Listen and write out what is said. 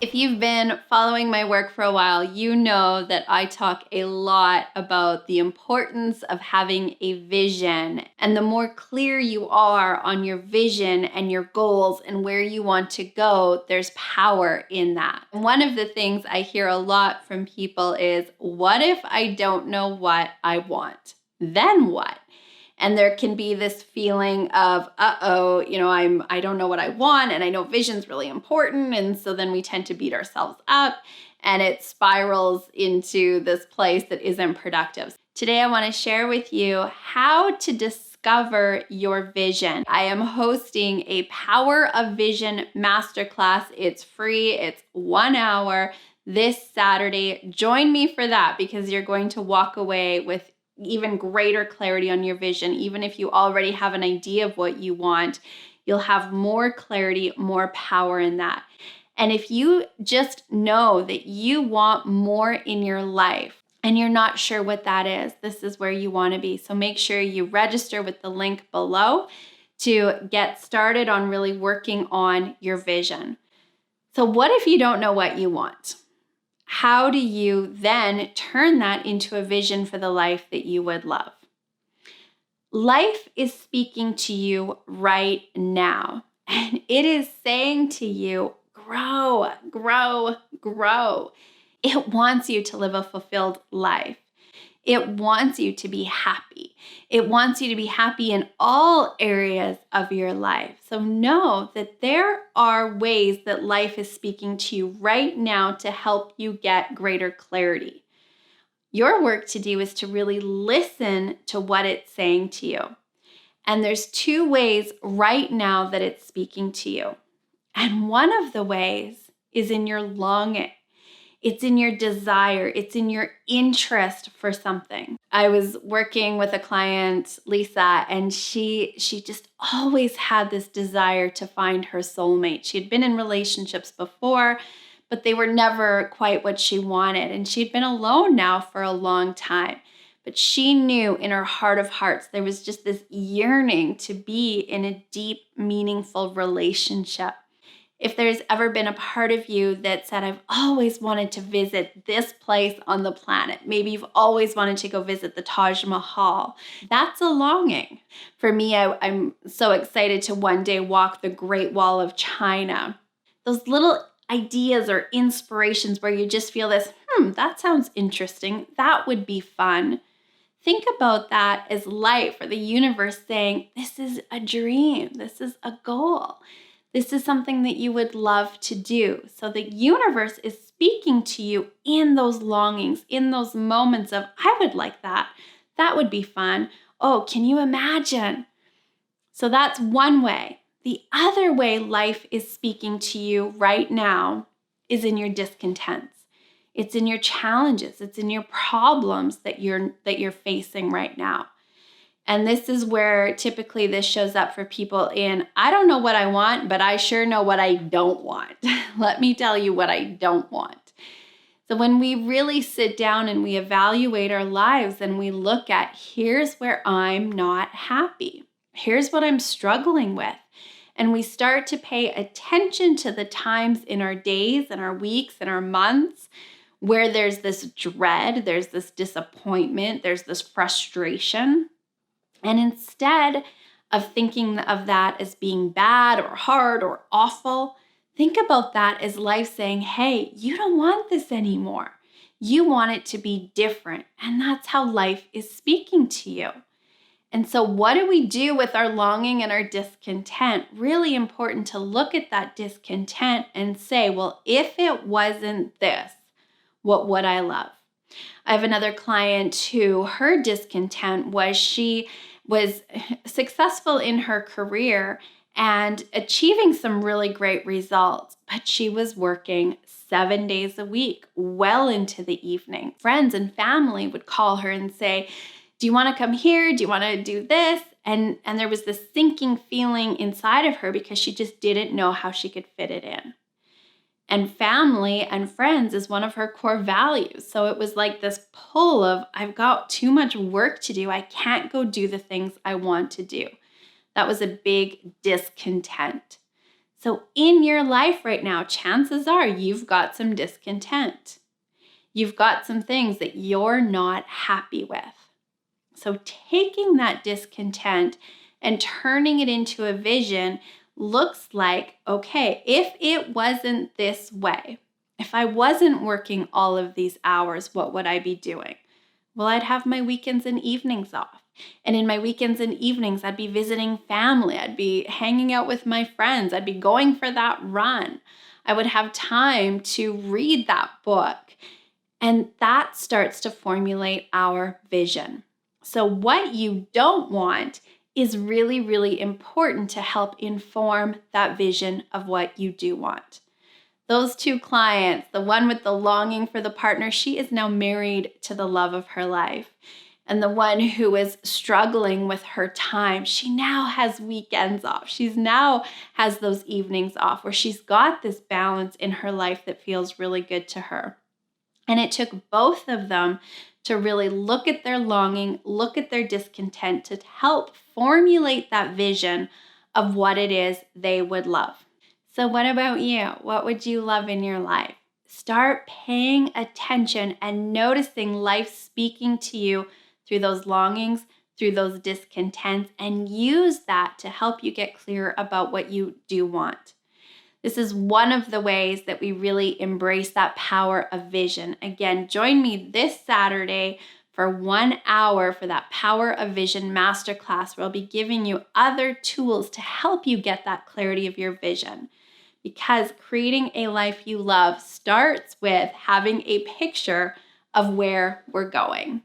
If you've been following my work for a while, you know that I talk a lot about the importance of having a vision. And the more clear you are on your vision and your goals and where you want to go, there's power in that. And one of the things I hear a lot from people is, what if I don't know what I want? Then what? And there can be this feeling of, I don't know what I want, and I know vision's really important. And so then we tend to beat ourselves up, and it spirals into this place that isn't productive. Today, I want to share with you how to discover your vision. I am hosting a Power of Vision Masterclass. It's free. It's 1 hour this Saturday. Join me for that, because you're going to walk away with even greater clarity on your vision. Even if you already have an idea of what you want, you'll have more clarity, more power in that. And if you just know that you want more in your life and you're not sure what that is, this is where you want to be. So make sure you register with the link below to get started on really working on your vision. So what if you don't know what you want? How do you then turn that into a vision for the life that you would love? Life is speaking to you right now, and it is saying to you, grow, grow, grow. It wants you to live a fulfilled life. It wants you to be happy. It wants you to be happy in all areas of your life. So know that there are ways that life is speaking to you right now to help you get greater clarity. Your work to do is to really listen to what it's saying to you. And there's 2 ways right now that it's speaking to you. And one of the ways is in your longing. It's in your desire. It's in your interest for something. I was working with a client, Lisa, and she just always had this desire to find her soulmate. She had been in relationships before, but they were never quite what she wanted. And she'd been alone now for a long time. But she knew in her heart of hearts, there was just this yearning to be in a deep, meaningful relationship. If there's ever been a part of you that said, I've always wanted to visit this place on the planet, maybe you've always wanted to go visit the Taj Mahal, that's a longing. For me, I'm so excited to one day walk the Great Wall of China. Those little ideas or inspirations where you just feel this, that sounds interesting. That would be fun. Think about that as life or the universe saying, this is a dream. This is a goal. This is something that you would love to do. So the universe is speaking to you in those longings, in those moments of, I would like that. That would be fun. Oh, can you imagine? So that's one way. The other way life is speaking to you right now is in your discontents. It's in your challenges. It's in your problems that you're facing right now. And this is where typically this shows up for people in, I don't know what I want, but I sure know what I don't want. Let me tell you what I don't want. So when we really sit down and we evaluate our lives and we look at, here's where I'm not happy. Here's what I'm struggling with. And we start to pay attention to the times in our days and our weeks and our months where there's this dread, there's this disappointment, there's this frustration. And instead of thinking of that as being bad or hard or awful, think about that as life saying, hey, you don't want this anymore. You want it to be different. And that's how life is speaking to you. And so what do we do with our longing and our discontent? Really important to look at that discontent and say, well, if it wasn't this, what would I love? I have another client who her discontent was she was successful in her career and achieving some really great results, but she was working 7 days a week, well into the evening. Friends and family would call her and say, do you want to come here? Do you want to do this? And there was this sinking feeling inside of her because she just didn't know how she could fit it in. And family and friends is one of her core values. So it was like this pull of, I've got too much work to do. I can't go do the things I want to do. That was a big discontent. So in your life right now, chances are you've got some discontent. You've got some things that you're not happy with. So taking that discontent and turning it into a vision looks like, okay, if it wasn't this way, if I wasn't working all of these hours, what would I be doing? Well, I'd have my weekends and evenings off. And in my weekends and evenings, I'd be visiting family. I'd be hanging out with my friends. I'd be going for that run. I would have time to read that book. And that starts to formulate our vision. So what you don't want is really, really important to help inform that vision of what you do want. Those two clients, the one with the longing for the partner, she is now married to the love of her life. And the one who is struggling with her time, she now has weekends off. She's now has those evenings off where she's got this balance in her life that feels really good to her. And it took both of them to really look at their longing, look at their discontent to help formulate that vision of what it is they would love. So what about you? What would you love in your life? Start paying attention and noticing life speaking to you through those longings, through those discontents, and use that to help you get clear about what you do want. This is one of the ways that we really embrace that power of vision. Again, join me this Saturday for 1 hour for that Power of Vision Masterclass, where I'll be giving you other tools to help you get that clarity of your vision. Because creating a life you love starts with having a picture of where we're going.